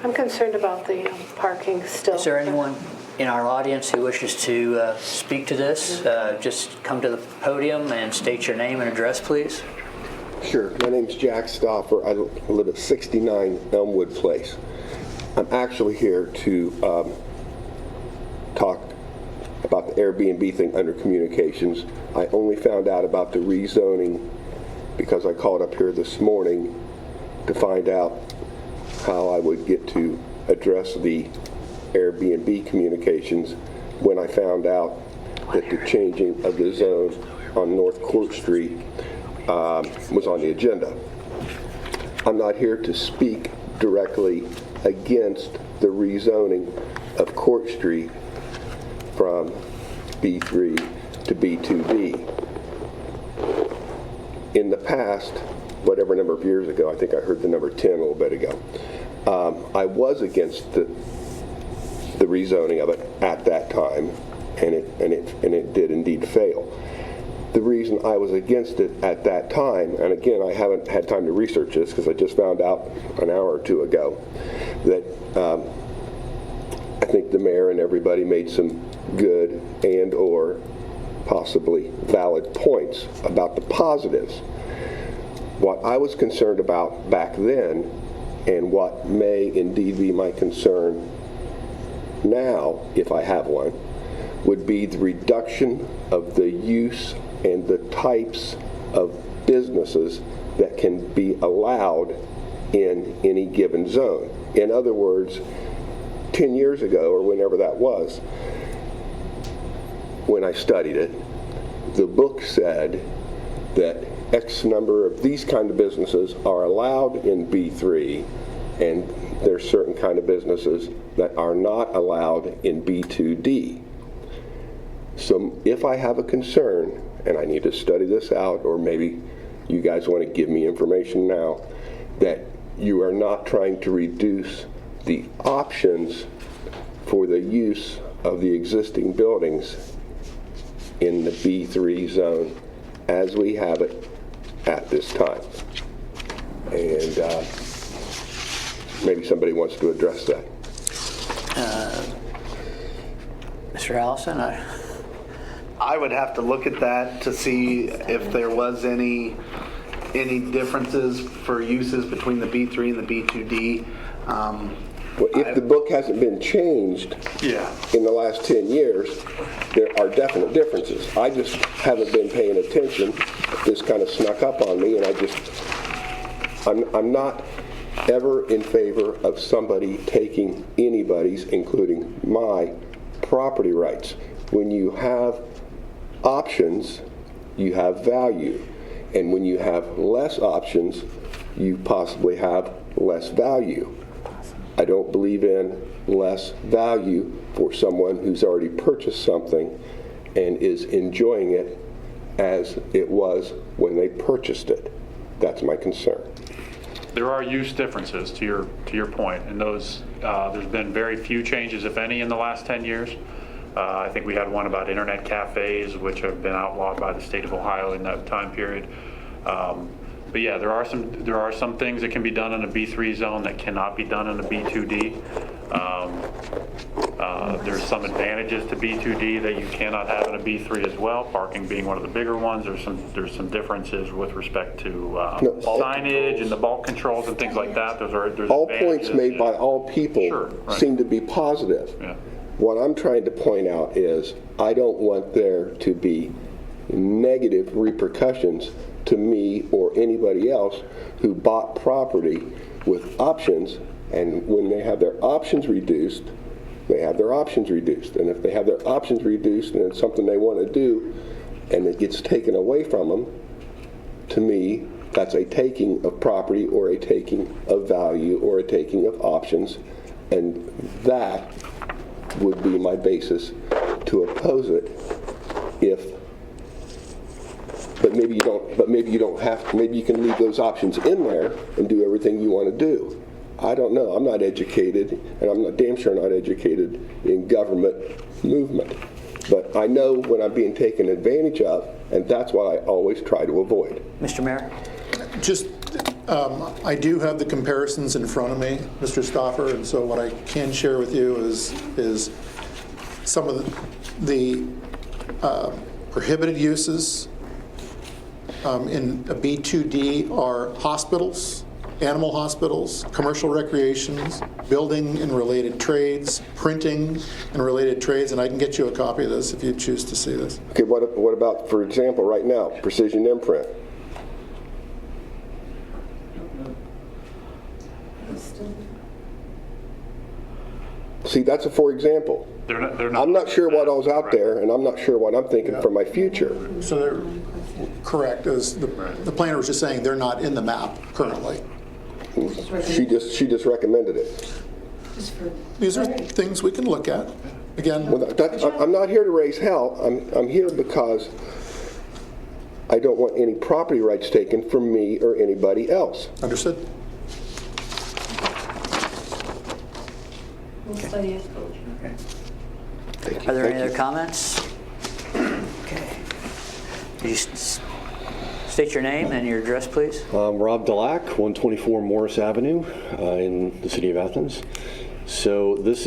I'm concerned about the parking still. Is there anyone in our audience who wishes to speak to this? Just come to the podium and state your name and address, please. Sure. My name's Jack Stoffer. I live at 69 Elmwood Place. I'm actually here to talk about the Airbnb thing under communications. I only found out about the rezoning because I called up here this morning to find out how I would get to address the Airbnb communications when I found out that the changing of the zone on North Court Street was on the agenda. I'm not here to speak directly against the rezoning of Court Street, from B3 to B2D. In the past, whatever number of years ago, I think I heard the number 10 a little bit ago, I was against the rezoning of it at that time, and it did indeed fail. The reason I was against it at that time, and again, I haven't had time to research this because I just found out an hour or two ago, that I think the mayor and everybody made some good and or possibly valid points about the positives. What I was concerned about back then, and what may indeed be my concern now, if I have one, would be the reduction of the use and the types of businesses that can be allowed in any given zone. In other words, 10 years ago, or whenever that was, when I studied it, the book said that X number of these kind of businesses are allowed in B3, and there's certain kind of businesses that are not allowed in B2D. So if I have a concern, and I need to study this out, or maybe you guys want to give me information now, that you are not trying to reduce the options for the use of the existing buildings in the B3 zone as we have it at this time. And maybe somebody wants to address that. Mr. Allison, I would have to look at that to see if there was any differences for uses between the B3 and the B2D. Well, if the book hasn't been changed in the last 10 years, there are definite differences. I just haven't been paying attention. This kind of snuck up on me, and I'm not ever in favor of somebody taking anybody's, including my, property rights. When you have options, you have value. And when you have less options, you possibly have less value. I don't believe in less value for someone who's already purchased something and is enjoying it as it was when they purchased it. That's my concern. There are use differences to your point, and those there's been very few changes, if any, in the last 10 years. I think we had one about internet cafes, which have been outlawed by the state of Ohio in that time period. But yeah, there are some things that can be done in a B3 zone that cannot be done in a B2D. There's some advantages to B2D that you cannot have in a B3 as well, parking being one of the bigger ones. There's some differences with respect to signage and the bulk controls and things like that. There's all points made by all people seem to be positive. Yeah. What I'm trying to point out is I don't want there to be negative repercussions to me or anybody else who bought property with options, and when they have their options reduced, they have their options reduced. And if they have their options reduced and it's something they want to do and it gets taken away from them, to me, that's a taking of property or a taking of value or a taking of options, and that would be my basis to oppose it. But maybe you don't have to. Maybe you can leave those options in there and do everything you want to do. I don't know. I'm not educated, and I'm not damn sure not educated in government movement. But I know when I'm being taken advantage of, and that's what I always try to avoid. Mr. Mayor? Just, I do have the comparisons in front of me, Mr. Stauffer, and so what I can share with you is some of the prohibited uses in a B2D are hospitals, animal hospitals, commercial recreations, building and related trades, printing and related trades, and I can get you a copy of this if you choose to see this. Okay, what about, for example, right now, precision imprint? See, that's a for example. They're not, I'm not sure what all's out there, and I'm not sure what I'm thinking for my future. So they're correct, as the planner was just saying, they're not in the map currently. She just recommended it. These are things we can look at. Again, I'm not here to raise hell. I'm here because I don't want any property rights taken from me or anybody else. understood. Are there any other comments? Okay. Could you state your name and your address, please? Rob Delac, 124 Morris Avenue in the city of Athens. So this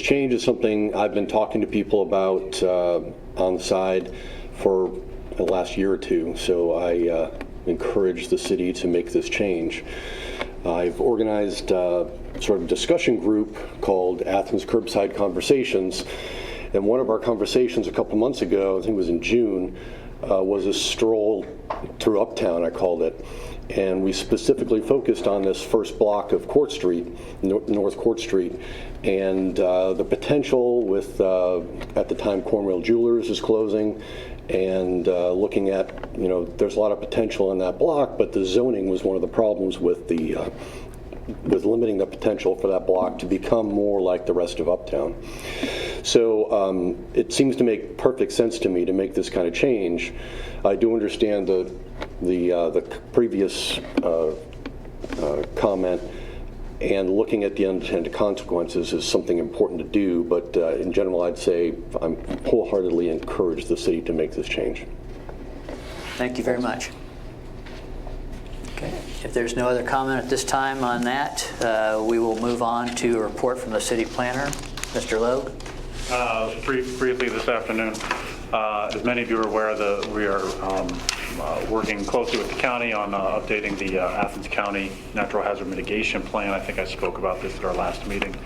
change is something I've been talking to people about on the side for the last year or two. So I encourage the city to make this change. I've organized sort of a discussion group called Athens Curbside Conversations. And one of our conversations a couple months ago, I think it was in June, was a stroll through Uptown, I called it. And we specifically focused on this first block of Court Street, North Court Street, and the potential with, at the time, Cornwall Jewelers is closing, and looking at, there's a lot of potential in that block, but the zoning was one of the problems with with limiting the potential for that block to become more like the rest of Uptown. So it seems to make perfect sense to me to make this kind of change. I do understand the previous comment, and looking at the unintended consequences is something important to do, but in general I'd say I'm wholeheartedly encourage the city to make this change. Thank you very much. Okay. If there's no other comment at this time on that, we will move on to a report from the city planner. Mr. Logue. Briefly this afternoon, as many of you are aware, we are working closely with the county on updating the Athens County Natural Hazard Mitigation Plan. I think I spoke about this at our last meeting.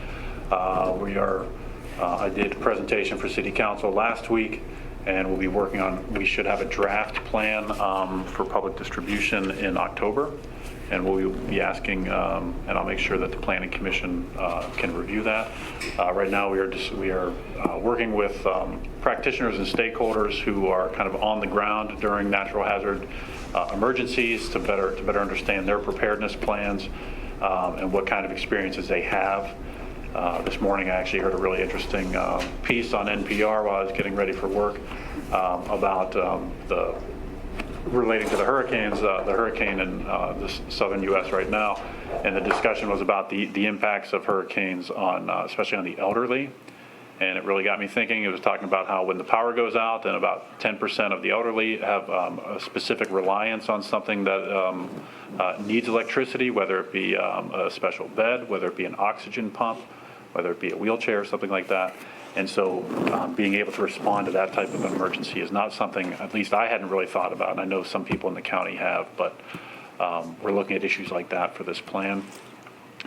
I did a presentation for City Council last week, and we'll be working on, we should have a draft plan for public distribution in October. And we'll be asking, and I'll make sure that the Planning Commission can review that. Right now, we are working with practitioners and stakeholders who are kind of on the ground during natural hazard emergencies to better understand their preparedness plans and what kind of experiences they have. This morning, I actually heard a really interesting piece on NPR while I was getting ready for work about relating to the hurricanes, the hurricane in the southern U.S. right now, and the discussion was about the impacts of hurricanes on, especially on the elderly, and it really got me thinking. It was talking about how when the power goes out, and about 10% of the elderly have a specific reliance on something that needs electricity, whether it be a special bed, whether it be an oxygen pump, whether it be a wheelchair, something like that. And so being able to respond to that type of an emergency is not something, at least I hadn't really thought about, and I know some people in the county have, but we're looking at issues like that for this plan.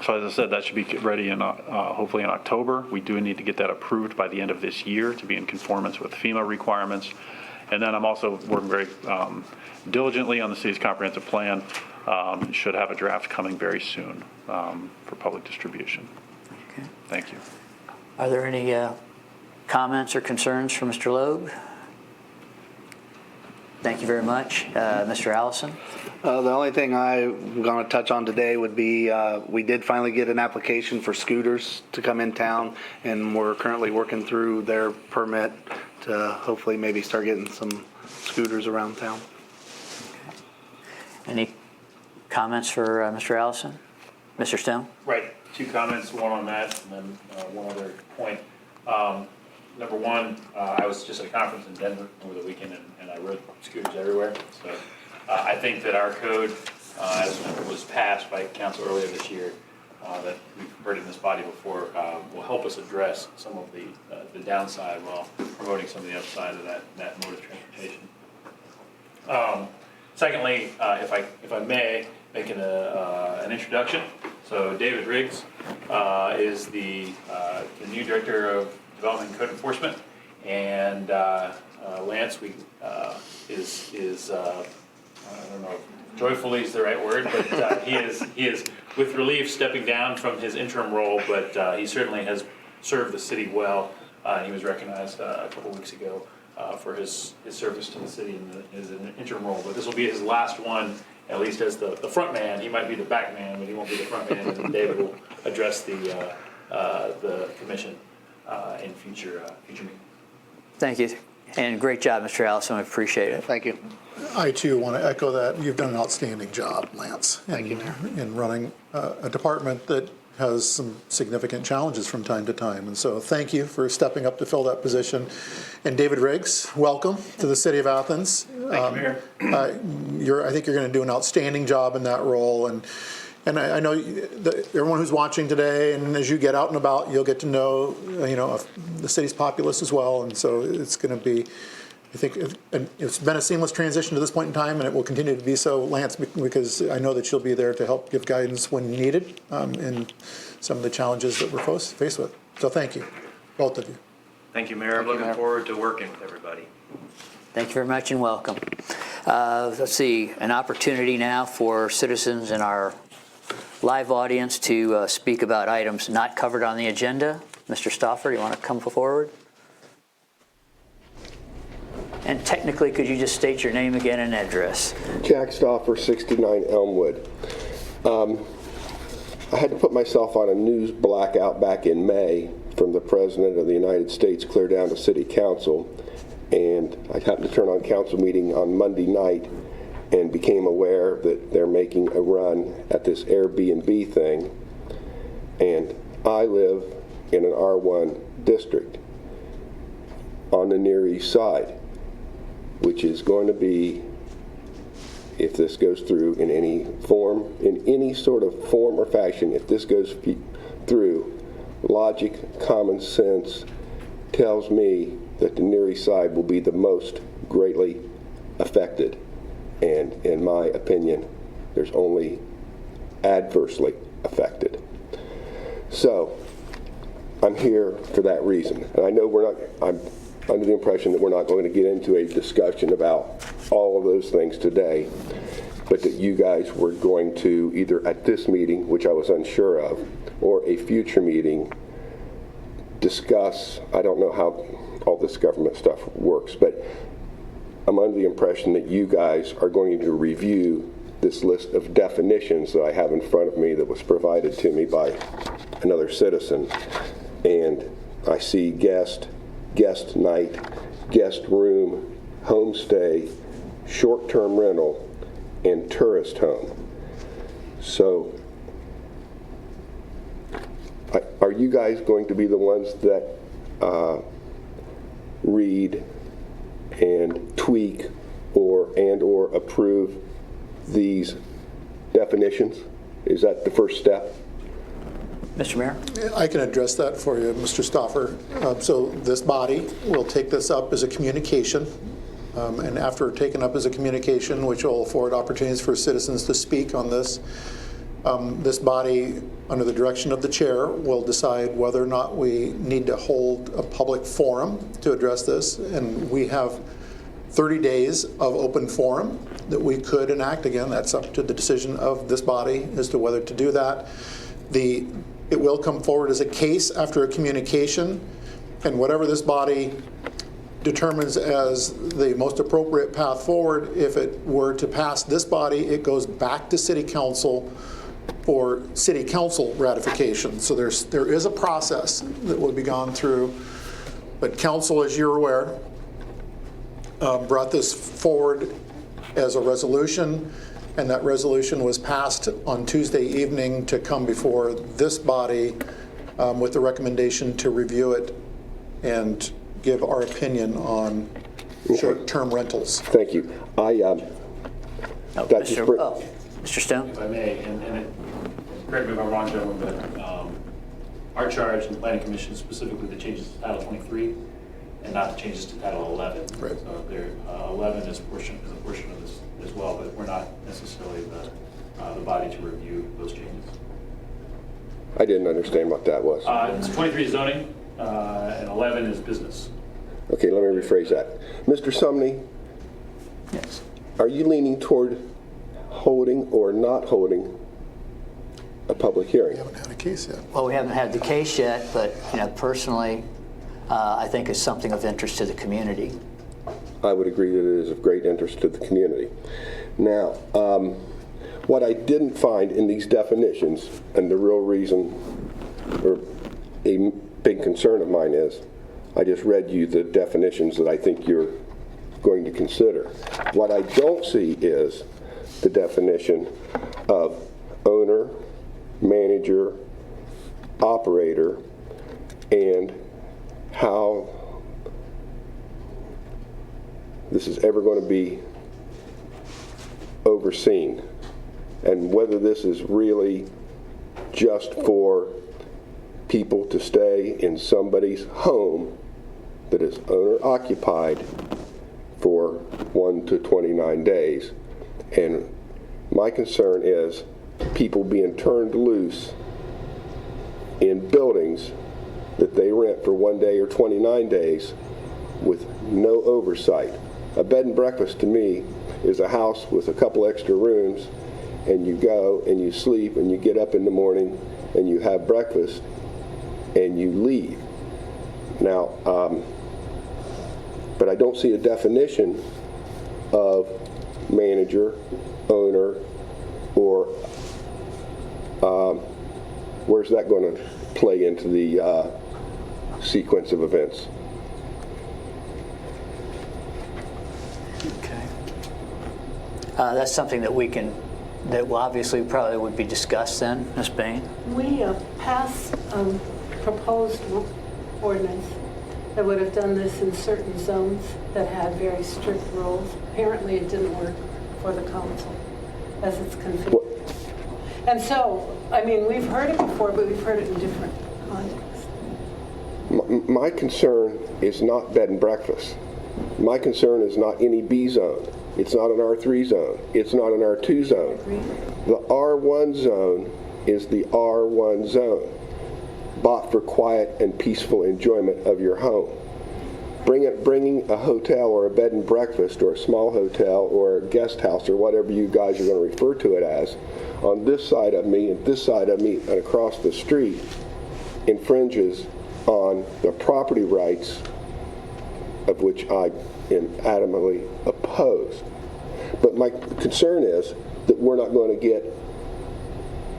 So as I said, that should be ready in hopefully in October. We do need to get that approved by the end of this year to be in conformance with FEMA requirements. And then I'm also working very diligently on the city's comprehensive plan. Should have a draft coming very soon for public distribution. Okay. Thank you. Are there any comments or concerns from Mr. Logue? Thank you very much. Mr. Allison? The only thing I'm going to touch on today would be we did finally get an application for scooters to come in town, and we're currently working through their permit to hopefully maybe start getting some scooters around town. Any comments for Mr. Allison? Mr. Stone? Right, 2 comments, one on that, and then one other point. Number one, I was just at a conference in Denver over the weekend, and I rode scooters everywhere. So I think that our code, as was passed by council earlier this year, that we've heard in this body before, will help us address some of the downside while promoting some of the upside of that mode of transportation. Secondly, if I may, make an introduction. So David Riggs is the new director of Development and Code Enforcement, and Lance is I don't know if joyfully is the right word, but he is with relief stepping down from his interim role, but he certainly has served the city well. He was recognized a couple weeks ago for his service to the city in an interim role, but this will be his last one, at least as the front man. He might be the back man, but he won't be the front man, and David will address the commission. in future meetings. Thank you. And great job, Mr. Allison. I appreciate it. Thank you. I too want to echo that. You've done an outstanding job, Lance, in running a department that has some significant challenges from time to time. And so thank you for stepping up to fill that position. And David Riggs, welcome to the City of Athens. Thank you, Mayor. I think you're going to do an outstanding job in that role. And I know that everyone who's watching today, and as you get out and about, you'll get to know, the city's populace as well. And so it's going to be, I think it's been a seamless transition to this point in time, and it will continue to be so, Lance, because I know that you'll be there to help give guidance when needed in some of the challenges that we're faced with. So thank you, both of you. Thank you, Mayor. I'm looking forward to working with everybody. Thank you very much and welcome. Let's see, an opportunity now for citizens in our live audience to speak about items not covered on the agenda. Mr. Stauffer, do you want to come forward? And technically, could you just state your name again and address? Jack Stauffer, 69 Elmwood. I had to put myself on a news blackout back in May from the President of the United States clear down to City Council, and I happened to turn on council meeting on Monday night and became aware that they're making a run at this Airbnb thing, and I live in an R1 district on the Near East Side, which is going to be, if this goes through in any form, in any sort of form or fashion, if this goes through, logic, common sense tells me that the Near East Side will be the most greatly affected. And in my opinion, there's only adversely affected. So I'm here for that reason. And I know I'm under the impression that we're not going to get into a discussion about all of those things today, but that you guys were going to either at this meeting, which I was unsure of, or a future meeting, discuss, I don't know how all this government stuff works, but I'm under the impression that you guys are going to review this list of definitions that I have in front of me that was provided to me by another citizen. And I see guest night, guest room, homestay, short-term rental, and tourist home. So are you guys going to be the ones that read and tweak or approve these definitions? Is that the first step? Mr. Mayor? I can address that for you, Mr. Stauffer. So this body will take this up as a communication, and after taken up as a communication, which will afford opportunities for citizens to speak on this, this body, under the direction of the chair, will decide whether or not we need to hold a public forum to address this, and we have 30 days of open forum that we could enact. Again, that's up to the decision of this body as to whether to do that. It will come forward as a case after a communication, and whatever this body determines as the most appropriate path forward, if it were to pass this body, it goes back to City Council for City Council ratification. So there is a process that will be gone through, but Council, as you're aware, brought this forward as a resolution, and that resolution was passed on Tuesday evening to come before this body with the recommendation to review it and give our opinion on short-term rentals. Thank you. Mr. Stone? If I may, and correct me if I'm wrong, gentlemen, but our charge in the Planning Commission specifically the changes to Title 23 and not the changes to Title 11. Right. So there, 11 is a portion of this as well, but we're not necessarily the body to review those changes. I didn't understand what that was. It's 23 zoning, and 11 is business. Okay, let me rephrase that. Mr. Sumney, Yes. are you leaning toward holding or not holding a public hearing? We haven't had a case yet. Well, we haven't had the case yet, but personally, I think it's something of interest to the community. I would agree that it is of great interest to the community. Now, what I didn't find in these definitions, and the real reason, or a big concern of mine is. I just read you the definitions that I think you're going to consider. What I don't see is the definition of owner, manager, operator, and how this is ever going to be overseen, and whether this is really just for people to stay in somebody's home that is owner occupied for 1 to 29 days. And my concern is people being turned loose in buildings that they rent for 1 day or 29 days with no oversight. A bed and breakfast to me is a house with a couple extra rooms, and you go and you sleep and you get up in the morning and you have breakfast and you leave. Now, but I don't see a definition of manager, owner, or where's that going to play into the sequence of events? Okay. That's something that we can, that will obviously probably would be discussed then, Ms. Bain? We passed proposed ordinance that would have done this in certain zones that had very strict rules. Apparently it didn't work for the council as it's configured. And so, I mean, we've heard it before, but we've heard it in different contexts. My concern is not bed and breakfast. My concern is not any B zone. It's not an R3 zone. It's not an R2 zone. The R1 zone is the R1 zone, bought for quiet and peaceful enjoyment of your home. Bringing a hotel or a bed and breakfast or a small hotel or a guest house or whatever you guys are going to refer to it as on this side of me and this side of me and across the street infringes on the property rights of which I am adamantly opposed. But my concern is that we're not going to get,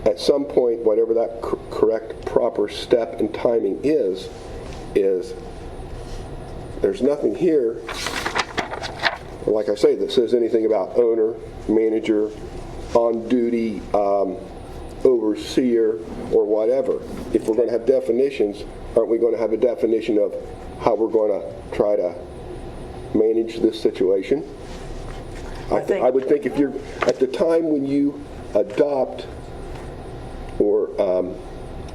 at some point, whatever that correct, proper step and timing is there's nothing here, like I say, that says anything about owner, manager, on-duty, overseer, or whatever. If we're going to have definitions, aren't we going to have a definition of how we're going to try to manage this situation? I would think if you're, at the time when you adopt or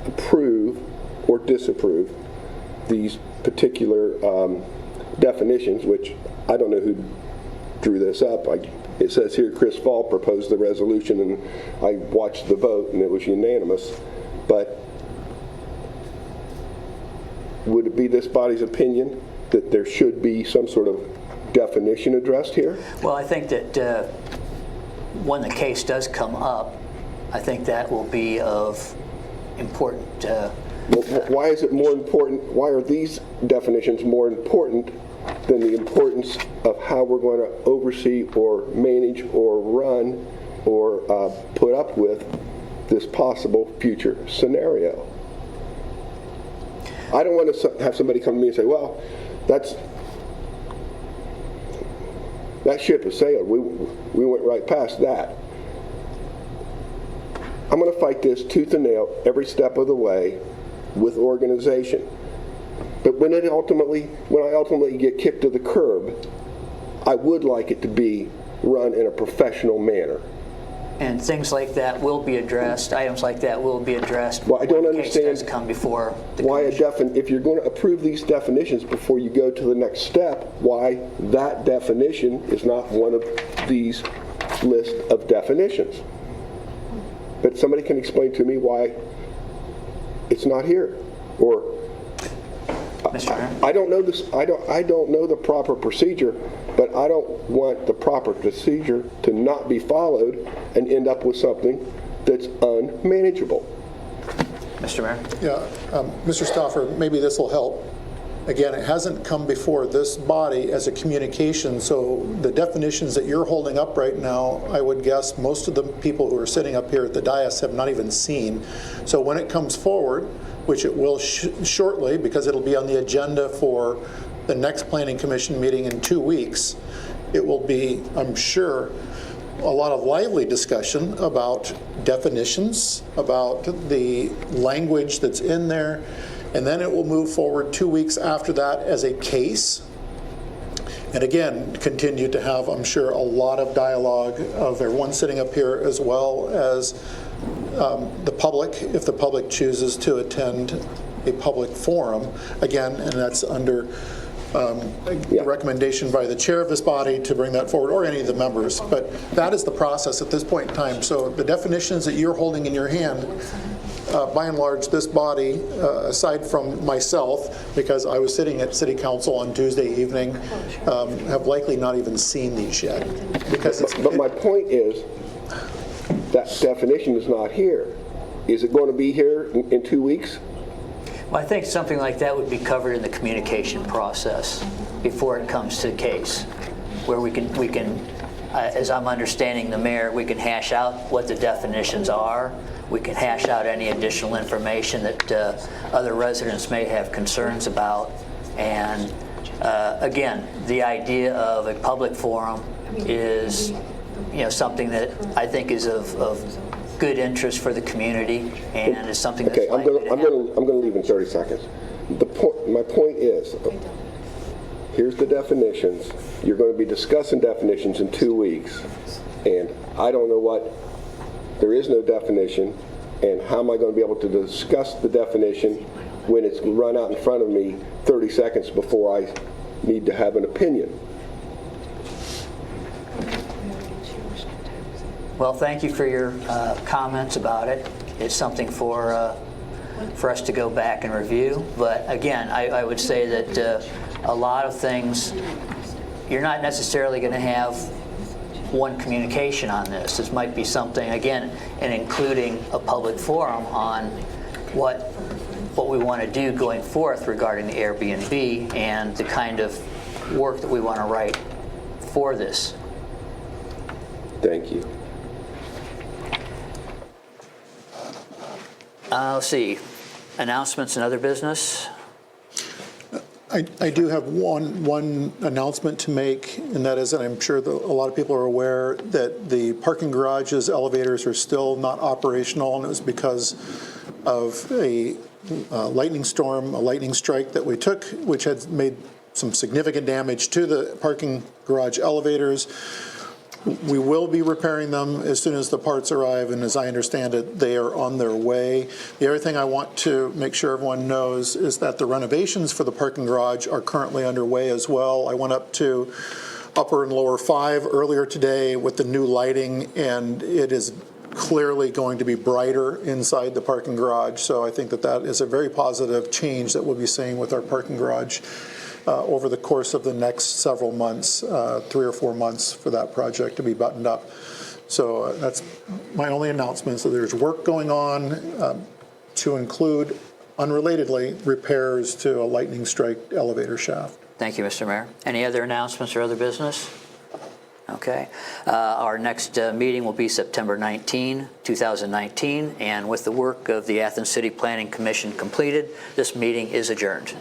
approve or disapprove these particular definitions, which I don't know who drew this up. It says here Chris Fall proposed the resolution, and I watched the vote, and it was unanimous. But would it be this body's opinion that there should be some sort of definition addressed here? Well, I think that when the case does come up, I think that will be of important. Why is it more important? Why are these definitions more important than the importance of how we're going to oversee or manage or run or put up with this possible future scenario? I don't want to have somebody come to me and say, well, that ship has sailed. We went right past that. I'm going to fight this tooth and nail every step of the way with organization. But when I ultimately get kicked to the curb, I would like it to be run in a professional manner. And things like that will be addressed, items like that will be addressed. Well, I don't when the case understand does come before the why commission. if you're going to approve these definitions before you go to the next step, why that definition is not one of these list of definitions. But somebody can explain to me why it's not here, or Mr. Mayor? I don't know this. I don't know the proper procedure, but I don't want the proper procedure to not be followed and end up with something that's unmanageable. Mr. Mayor? Yeah, Mr. Stauffer, maybe this will help. Again, it hasn't come before this body as a communication, so the definitions that you're holding up right now, I would guess most of the people who are sitting up here at the dais have not even seen. So when it comes forward, which it will shortly, because it'll be on the agenda for the next Planning Commission meeting in 2 weeks. It will be, I'm sure, a lot of lively discussion about definitions, about the language that's in there, and then it will move forward 2 weeks after that as a case. And again, continue to have, I'm sure, a lot of dialogue of everyone sitting up here, as well as the public, if the public chooses to attend a public forum. Again, and that's under recommendation by the chair of this body to bring that forward, or any of the members. But that is the process at this point in time. So the definitions that you're holding in your hand, by and large, this body, aside from myself, because I was sitting at City Council on Tuesday evening, have likely not even seen these yet. Because but my point is, that definition is not here. Is it going to be here in 2 weeks? Well, I think something like that would be covered in the communication process before it comes to the case, where we can, as I'm understanding the mayor, we can hash out what the definitions are. We can hash out any additional information that other residents may have concerns about. And again, the idea of a public forum is, something that I think is of good interest for the community, and is something that's okay. I'm going to leave in 30 seconds. My point is, here's the definitions. You're going to be discussing definitions in 2 weeks, and I don't know what. There is no definition, and how am I going to be able to discuss the definition when it's run out in front of me 30 seconds before I need to have an opinion? Well, thank you for your comments about it. It's something for us to go back and review. But again, I would say that a lot of things, you're not necessarily going to have one communication on this. This might be something, again, and including a public forum on what we want to do going forth regarding the Airbnb and the kind of work that we want to write for this. Thank you. Let's see, announcements and other business. I do have one announcement to make, and that is that I'm sure that a lot of people are aware that the parking garages elevators are still not operational, and it was because of a lightning storm, a lightning strike that we took, which had made some significant damage to the parking garage elevators. We will be repairing them as soon as the parts arrive, and as I understand it, they are on their way. The other thing I want to make sure everyone knows is that the renovations for the parking garage are currently underway as well. I went up to upper and lower 5 earlier today with the new lighting, and it is clearly going to be brighter inside the parking garage. So I think that that is a very positive change that we'll be seeing with our parking garage over the course of the next several months, 3 or 4 months for that project to be buttoned up. So that's my only announcement. So there's work going on to include, unrelatedly, repairs to a lightning strike elevator shaft. Thank you, Mr. Mayor. Any other announcements or other business? Okay. Our next meeting will be September 19, 2019, and with the work of the Athens City Planning Commission completed, this meeting is adjourned.